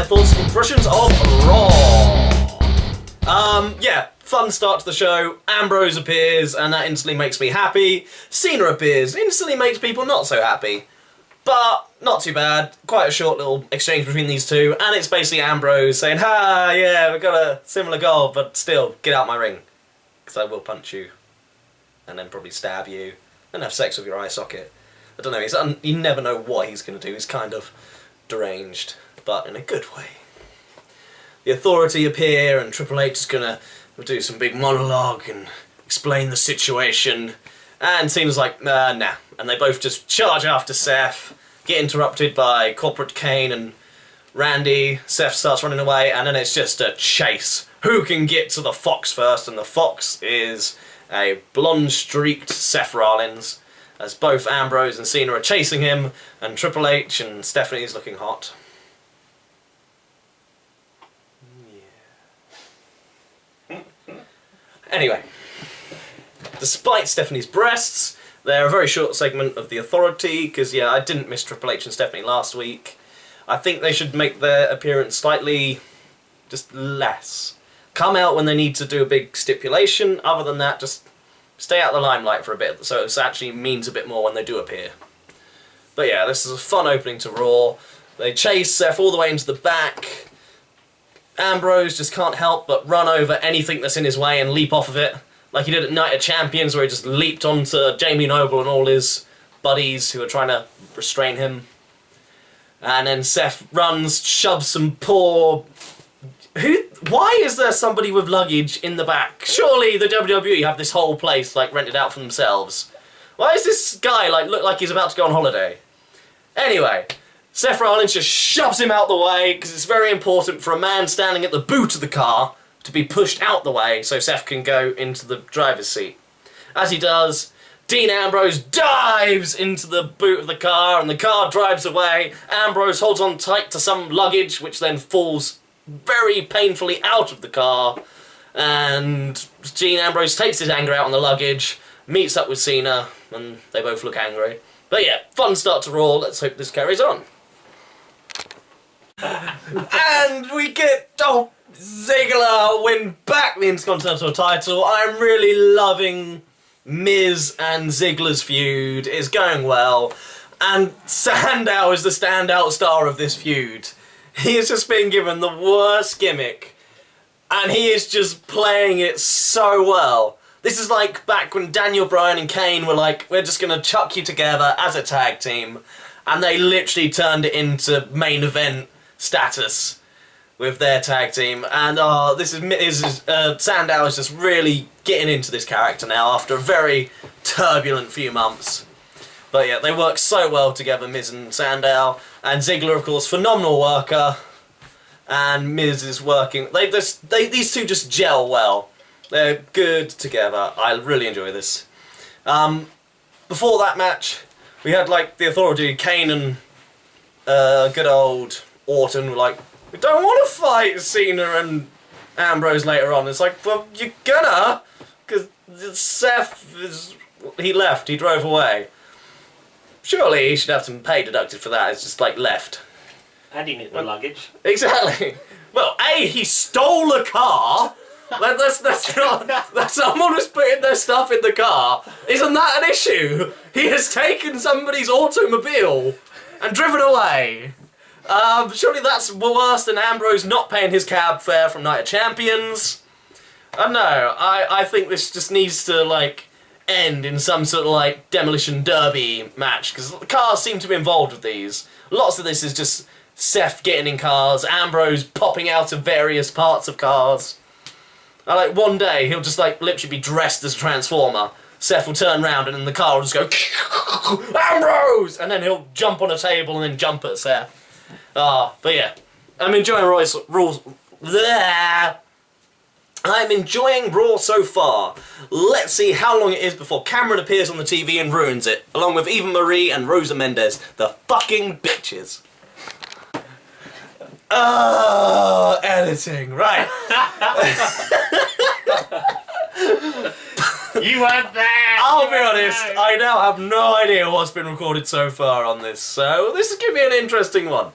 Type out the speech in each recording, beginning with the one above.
thoughts and impressions of Raw. Yeah, fun start to the show. Ambrose appears, and that instantly makes me happy. Cena appears, instantly makes people not so happy. But not too bad. Quite a short little exchange between these two, and it's basically Ambrose saying, "Ha, yeah, we've got a similar goal, but still, get out my ring, because I will punch you, and then probably stab you, and have sex with your eye socket." I don't know. You never know what he's going to do. He's kind of deranged, but in a good way. The Authority appear, and Triple H is going to do some big monologue and explain the situation. And Cena's like, nah. And they both just charge after Seth, get interrupted by Corporate Kane and Randy. Seth starts running away, and then it's just a chase. Who can get to the Fox first? And the Fox is a blonde-streaked Seth Rollins, as both Ambrose and Cena are chasing him, and Triple H and Stephanie's looking hot. Anyway, despite Stephanie's breasts, they're a very short segment of the Authority, because, yeah, I didn't miss Triple H and Stephanie last week. I think they should make their appearance slightly, just less. Come out when they need to do a big stipulation, other than that, just stay out of the limelight for a bit, so it actually means a bit more when they do appear. But yeah, this is a fun opening to Raw. They chase Seth all the way into the back. Ambrose just can't help but run over anything that's in his way and leap off of it, like he did at Night of Champions, where he just leaped onto Jamie Noble and all his buddies who are trying to restrain him. And then Seth runs, shoves some poor... Why is there somebody with luggage in the back? Surely the WWE have this whole place rented out for themselves. Why is this guy look like he's about to go on holiday? Anyway, Seth Rollins just shoves him out the way, because it's very important for a man standing at the boot of the car to be pushed out the way so Seth can go into the driver's seat. As he does, Dean Ambrose dives into the boot of the car, and the car drives away. Ambrose holds on tight to some luggage, which then falls very painfully out of the car, and Dean Ambrose takes his anger out on the luggage, meets up with Cena, and they both look angry. But yeah, fun start to Raw. Let's hope this carries on. And we get Ziggler win back the Intercontinental title. I'm really loving Miz and Ziggler's feud. It's going well. And Sandow is the standout star of this feud. He has just been given the worst gimmick, and he is just playing it so well. This is like back when Daniel Bryan and Kane were like, we're just going to chuck you together as a tag team, and they literally turned it into main event status with their tag team. And Sandow is just really getting into this character now after a very turbulent few months. But yeah, they work so well together, Miz and Sandow. And Ziggler, of course, phenomenal worker. And Miz is working. These two just gel well. They're good together. I really enjoy this. Before that match, we had the Authority, Kane and good old Orton were like, we don't want to fight Cena and Ambrose later on. It's like, well, you're gonna, because Seth he left, he drove away. Surely he should have some pay deducted for that. It's just left. And he needed the luggage. Exactly. Well, he stole a car. That's not. Someone was putting their stuff in the car. Isn't that an issue? He has taken somebody's automobile and driven away. Surely that's worse than Ambrose not paying his cab fare from Night of Champions. I don't know. I think this just needs to end in some sort of demolition derby match, because the cars seem to be involved with these. Lots of this is just Seth getting in cars, Ambrose popping out of various parts of cars. One day he'll just literally be dressed as a Transformer. Seth will turn around and then the car will just go Ambrose, and then he'll jump on a table and then jump at Seth. But yeah, I'm enjoying I'm enjoying Raw so far. Let's see how long it is before Cameron appears on the TV and ruins it, along with Eva Marie and Rosa Mendes, the fucking bitches. Editing, right. You weren't there! I'll be honest, I now have no idea what's been recorded so far on this, so this is going to be an interesting one.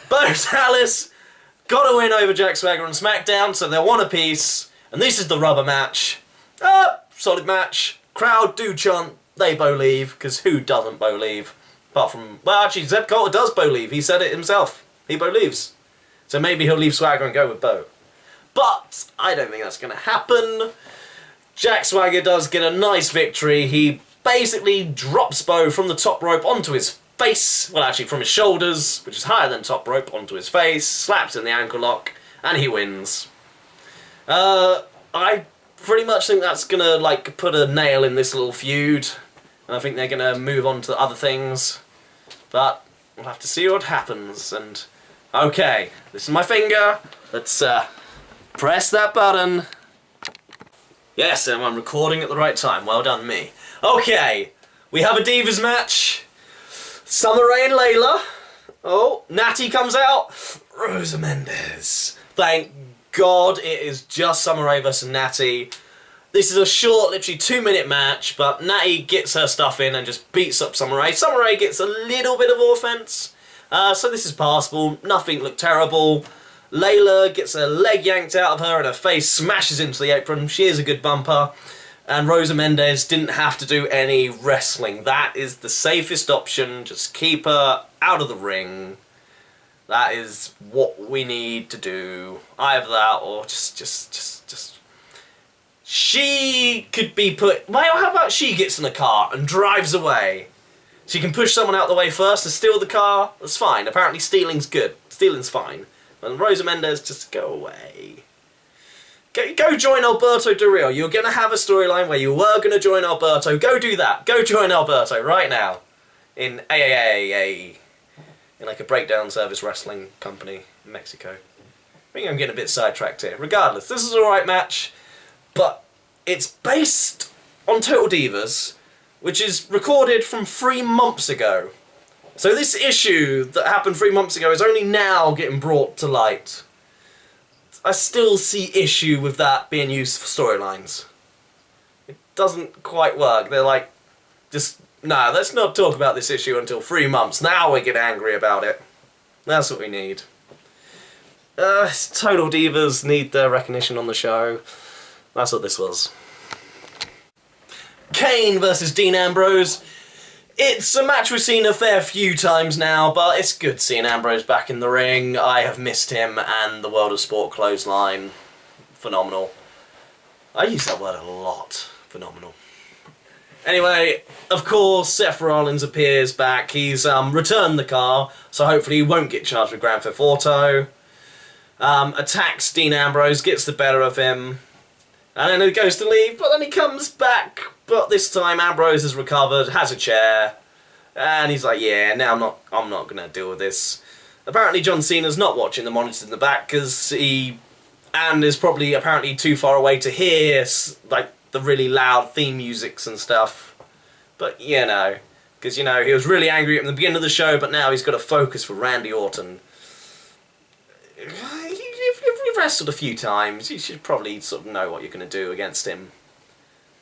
Bo Dallas got a win over Jack Swagger on SmackDown, so they're one apiece. And this is the rubber match. Solid match. Crowd do chant, they believe, because who doesn't believe? Apart from, well, actually, Zeb Coulter does believe. He said it himself. He believes. So maybe he'll leave Swagger and go with Bo. But I don't think that's going to happen. Jack Swagger does get a nice victory. He basically drops Bo from the top rope onto his face. Well, actually, from his shoulders, which is higher than top rope, onto his face. Slaps in the ankle lock, and he wins. I pretty much think that's going to, like, put a nail in this little feud. And I think they're going to move on to other things. But we'll have to see what happens. And, okay, this is my finger. Let's, press that button. Yes, and I'm recording at the right time. Well done, me. Okay, we have a Divas match. Summer Rae and Layla. Oh, Natty comes out. Rosa Mendes. Thank God it is just Summer Rae versus Natty. This is a short, literally 2-minute match, but Natty gets her stuff in and just beats up Summer Rae. Summer Rae gets a little bit of offense, so this is passable. Nothing looked terrible. Layla gets her leg yanked out of her and her face smashes into the apron. She is a good bumper. And Rosa Mendes didn't have to do any wrestling. That is the safest option. Just keep her out of the ring. That is what we need to do. Either that or just... She could be put... Well, how about she gets in a car and drives away? She can push someone out the way first and steal the car. That's fine. Apparently stealing's good. Stealing's fine. And Rosa Mendes, just go away. Go join Alberto Del Rio. You're going to have a storyline where you were going to join Alberto. Go do that. Go join Alberto right now. In AAA. In like a breakdown service wrestling company in Mexico. I think I'm getting a bit sidetracked here. Regardless, this is an alright match. But it's based on Total Divas, which is recorded from 3 months ago. So this issue that happened 3 months ago is only now getting brought to light. I still see issue with that being used for storylines. It doesn't quite work. They're like, just, nah, let's not talk about this issue until 3 months. Now we get angry about it. That's what we need. Total Divas need their recognition on the show. That's what this was. Kane versus Dean Ambrose. It's a match we've seen a fair few times now, but it's good seeing Ambrose back in the ring. I have missed him and the World of Sport clothesline. Phenomenal. I use that word a lot. Phenomenal. Anyway, of course, Seth Rollins appears back. He's returned the car, so hopefully he won't get charged with Grand Theft Auto. Attacks Dean Ambrose, gets the better of him. And then he goes to leave, but then he comes back. But this time Ambrose has recovered, has a chair, and he's like, yeah, now I'm not going to deal with this. Apparently John Cena's not watching the monitors in the back, because and is probably apparently too far away to hear, like, the really loud theme musics and stuff. But, you know, because, you know, he was really angry at the beginning of the show, but now he's got to focus for Randy Orton. You've wrestled a few times. You should probably sort of know what you're going to do against him.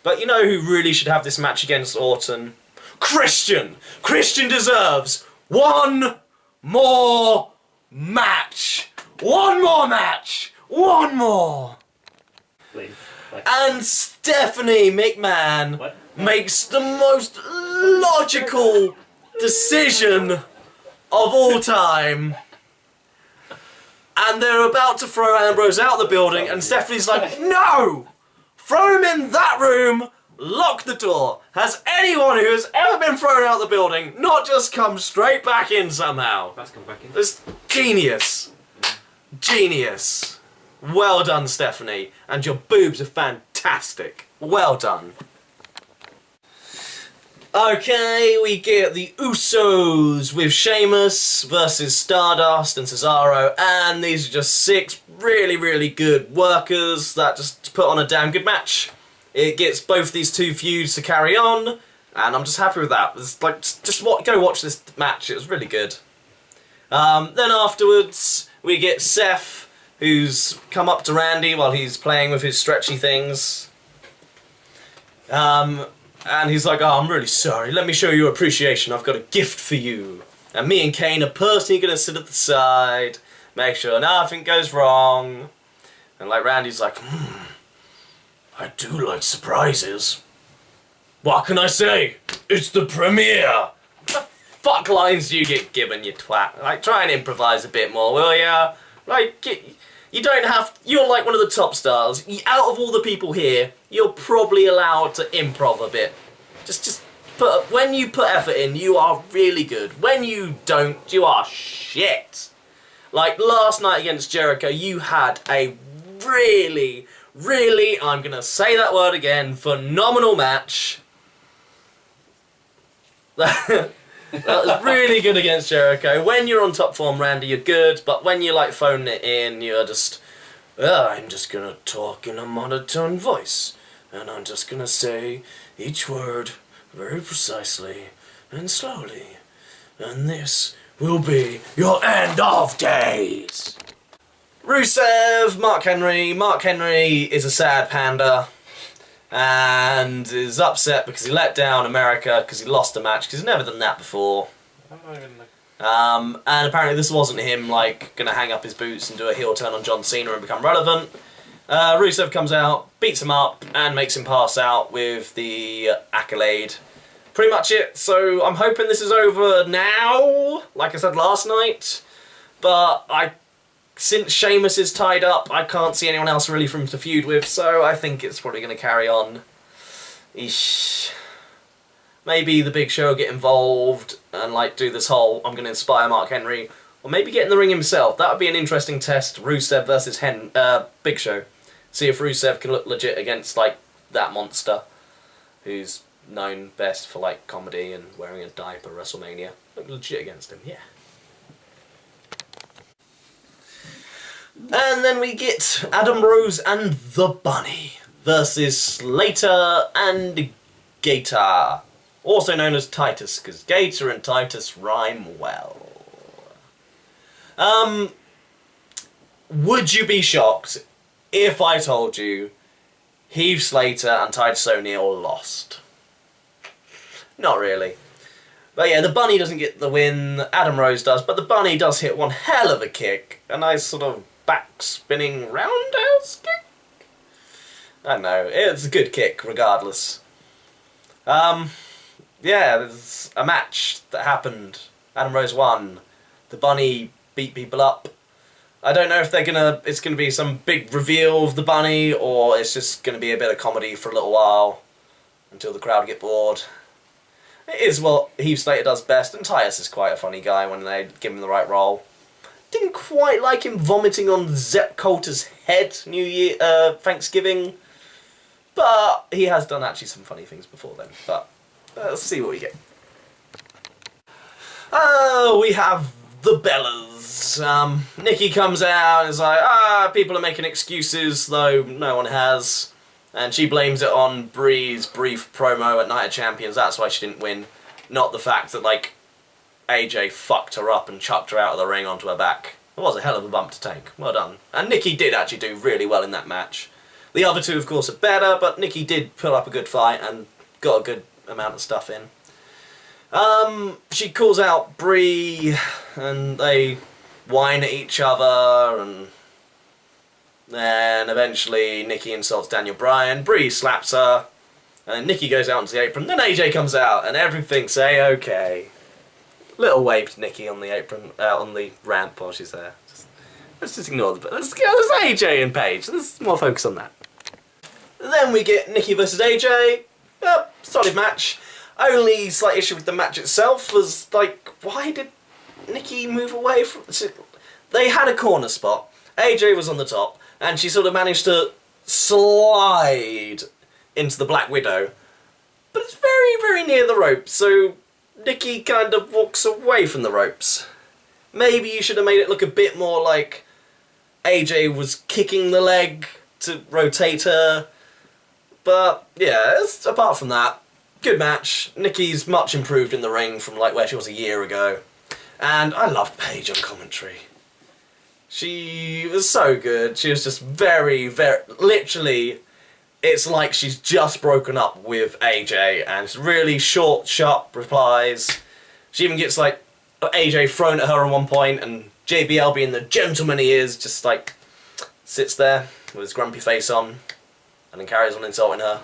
But you know who really should have this match against Orton? Christian! Christian deserves one more match! One more match! One more! Please. And Stephanie McMahon makes the most logical decision of all time. And they're about to throw Ambrose out the building, and Stephanie's like, no! Throw him in that room, lock the door. Has anyone who has ever been thrown out the building not just come straight back in somehow? Let's come back in. It's genius. Genius. Well done, Stephanie. And your boobs are fantastic. Well done. Okay, we get the Usos with Sheamus versus Stardust and Cesaro, and these are just 6 really, really good workers that just put on a damn good match. It gets both these 2 feuds to carry on, and I'm just happy with that. It's like, go watch this match, it was really good. Then afterwards, we get Seth, who's come up to Randy while he's playing with his stretchy things. And he's like, oh, I'm really sorry. Let me show you appreciation. I've got a gift for you. And me and Kane are personally going to sit at the side, make sure nothing goes wrong. And like Randy's like, I do like surprises. What can I say? It's the premiere. What the fuck lines do you get given, you twat? Like, try and improvise a bit more, will ya? Like, you don't have... You're like one of the top stars. Out of all the people here, you're probably allowed to improv a bit. Just when you put effort in, you are really good. When you don't, you are shit. Like, last night against Jericho, you had a really, I'm gonna say that word again, phenomenal match. That was really good against Jericho. When you're on top form, Randy, you're good, but when you like phoning it in, you're just, I'm just gonna talk in a monotone voice, and I'm just gonna say each word very precisely and slowly, and this will be your end of days. Rusev, Mark Henry. Mark Henry is a sad panda and is upset because he let down America because he lost a match because he's never done that before. And apparently this wasn't him like gonna hang up his boots and do a heel turn on John Cena and become relevant. Rusev comes out, beats him up and makes him pass out with the accolade. Pretty much it. So I'm hoping this is over now, like I said last night, but since Sheamus is tied up, I can't see anyone else really for him to feud with, so I think it's probably going to carry on. Eesh. Maybe the Big Show will get involved and like do this whole, I'm going to inspire Mark Henry, or maybe get in the ring himself. That would be an interesting test, Rusev versus Big Show. See if Rusev can look legit against like that monster, who's known best for like comedy and wearing a diaper at WrestleMania. Look legit against him, yeah. And then we get Ambrose and the Bunny versus Slater and Gator, also known as Titus, because Gator and Titus rhyme well. Would you be shocked if I told you Heath Slater and Titus O'Neil lost? Not really. But yeah, the Bunny doesn't get the win, Adam Rose does, but the Bunny does hit one hell of a kick. A nice sort of back-spinning roundhouse kick? I don't know, it's a good kick regardless. Yeah, there's a match that happened. Adam Rose won. The Bunny beat people up. I don't know if it's gonna be some big reveal of the Bunny, or it's just gonna be a bit of comedy for a little while until the crowd get bored. It is what Heath Slater does best, and Titus is quite a funny guy when they give him the right role. Didn't quite like him vomiting on Zep Coulter's head Thanksgiving, but he has done actually some funny things before then. But let's see what we get. We have the Bellas. Nikki comes out and is like, people are making excuses, though no one has. And she blames it on Brie's brief promo at Night of Champions. That's why she didn't win. Not the fact that, like, AJ fucked her up and chucked her out of the ring onto her back. It was a hell of a bump to take. Well done. And Nikki did actually do really well in that match. The other two, of course, are better, but Nikki did put up a good fight and got a good amount of stuff in. She calls out Brie, and they whine at each other, and then eventually Nikki insults Daniel Bryan, Brie slaps her, and then Nikki goes out onto the apron, then AJ comes out, and everything's A-okay. Little wave to Nikki on the apron, on the ramp while she's there. Let's just ignore the... Let's AJ and Paige, let's more focus on that. Then we get Nikki versus AJ, solid match. Only slight issue with the match itself was, like, why did Nikki move away from... They had a corner spot, AJ was on the top, and she sort of managed to slide into the Black Widow. But it's very, very near the ropes, so Nikki kind of walks away from the ropes. Maybe you should have made it look a bit more like AJ was kicking the leg to rotate her. But, yeah, apart from that, good match. Nikki's much improved in the ring from like where she was a year ago. And I loved Paige on commentary. She was so good. She was just very, very... Literally, it's like she's just broken up with AJ. And it's really short, sharp replies. She even gets, like, AJ thrown at her at one point, and JBL, being the gentleman he is, just like sits there with his grumpy face on, and then carries on insulting her.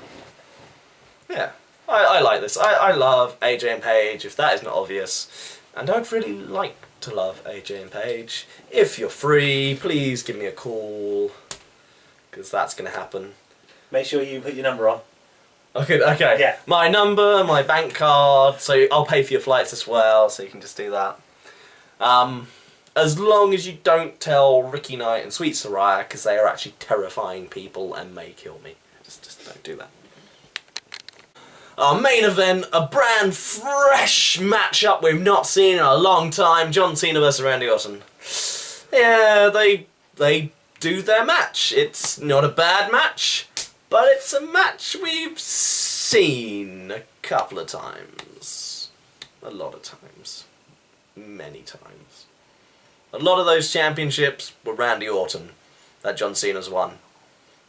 Yeah, I like this. I love AJ and Paige, if that is not obvious. And I'd really like to love AJ and Paige. If you're free, please give me a call, because that's going to happen. Make sure you put your number on. Okay. Yeah. My number, my bank card, so I'll pay for your flights as well, so you can just do that. As long as you don't tell Ricky Knight and Sweet Soraya, because they are actually terrifying people and may kill me. Just don't do that. Our main event, a brand fresh matchup we've not seen in a long time. John Cena versus Randy Orton. Yeah, they do their match. It's not a bad match, but it's a match we've seen a couple of times. A lot of times. Many times. A lot of those championships were Randy Orton that John Cena's won.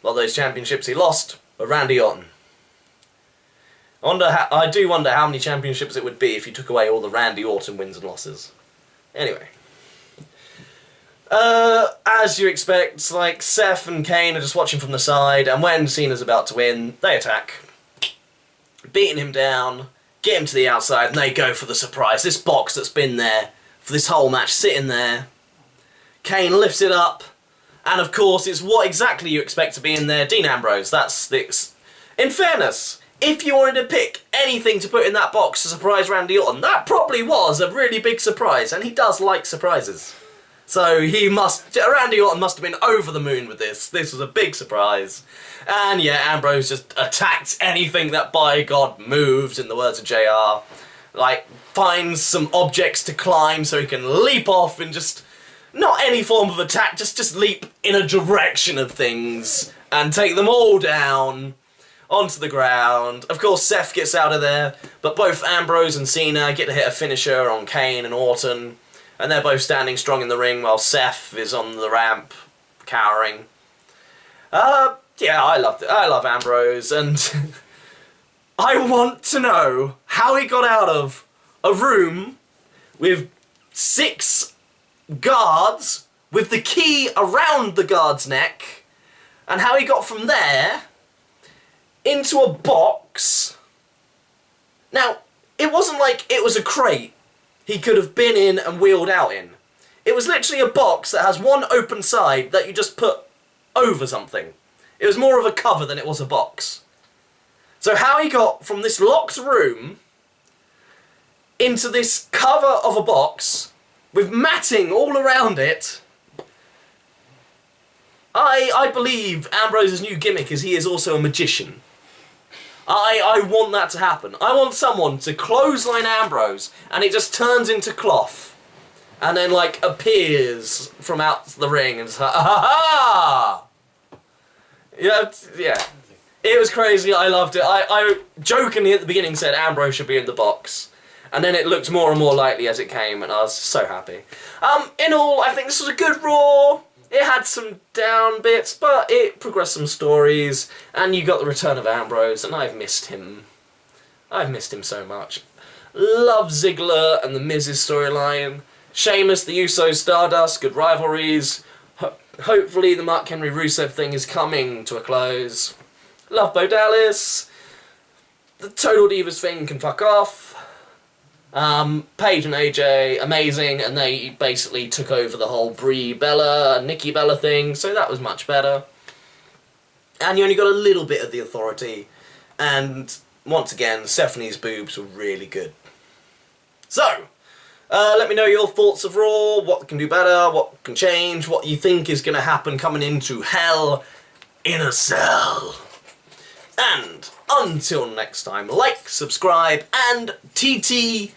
A lot of those championships he lost were Randy Orton. I do wonder how many championships it would be if you took away all the Randy Orton wins and losses. Anyway. As you expect, like, Seth and Kane are just watching from the side, and when Cena's about to win, they attack. Beating him down, get him to the outside, and they go for the surprise. This box that's been there for this whole match, sitting there. Kane lifts it up, and of course, it's what exactly you expect to be in there. Dean Ambrose, that's this. In fairness, if you wanted to pick anything to put in that box to surprise Randy Orton, that probably was a really big surprise, and he does like surprises. So Randy Orton must have been over the moon with this. This was a big surprise. And yeah, Ambrose just attacked anything that, by God, moved, in the words of JR. Like, finds some objects to climb so he can leap off and just, not any form of attack, just leap in a direction of things and take them all down onto the ground. Of course, Seth gets out of there, but both Ambrose and Cena get to hit a finisher on Kane and Orton, and they're both standing strong in the ring while Seth is on the ramp, cowering. Yeah, I loved it. I love Ambrose, and I want to know how he got out of a room with 6 guards, with the key around the guard's neck, and how he got from there into a box. Now, it wasn't like it was a crate he could have been in and wheeled out in. It was literally a box that has one open side that you just put over something. It was more of a cover than it was a box. So how he got from this locked room into this cover of a box with matting all around it, I believe Ambrose's new gimmick is he is also a magician. I want that to happen. I want someone to clothesline Ambrose and it just turns into cloth and then, like, appears from out the ring and it's like, ah ha ha! Yeah. It was crazy. I loved it. I jokingly at the beginning said Ambrose should be in the box, and then it looked more and more likely as it came, and I was so happy. In all, I think this was a good Raw. It had some down bits, but it progressed some stories, and you got the return of Ambrose, and I've missed him. I've missed him so much. Love Ziggler and the Miz's storyline. Sheamus, the Usos, Stardust, good rivalries. Hopefully the Mark Henry Rusev thing is coming to a close. Love Bo Dallas. The Total Divas thing can fuck off. Paige and AJ, amazing, and they basically took over the whole Brie Bella, Nikki Bella thing, so that was much better. And you only got a little bit of the Authority, and once again, Stephanie's boobs were really good. So, let me know your thoughts of Raw, what can do better, what can change, what you think is going to happen coming into Hell in a Cell. And until next time, like, subscribe, and TTFN.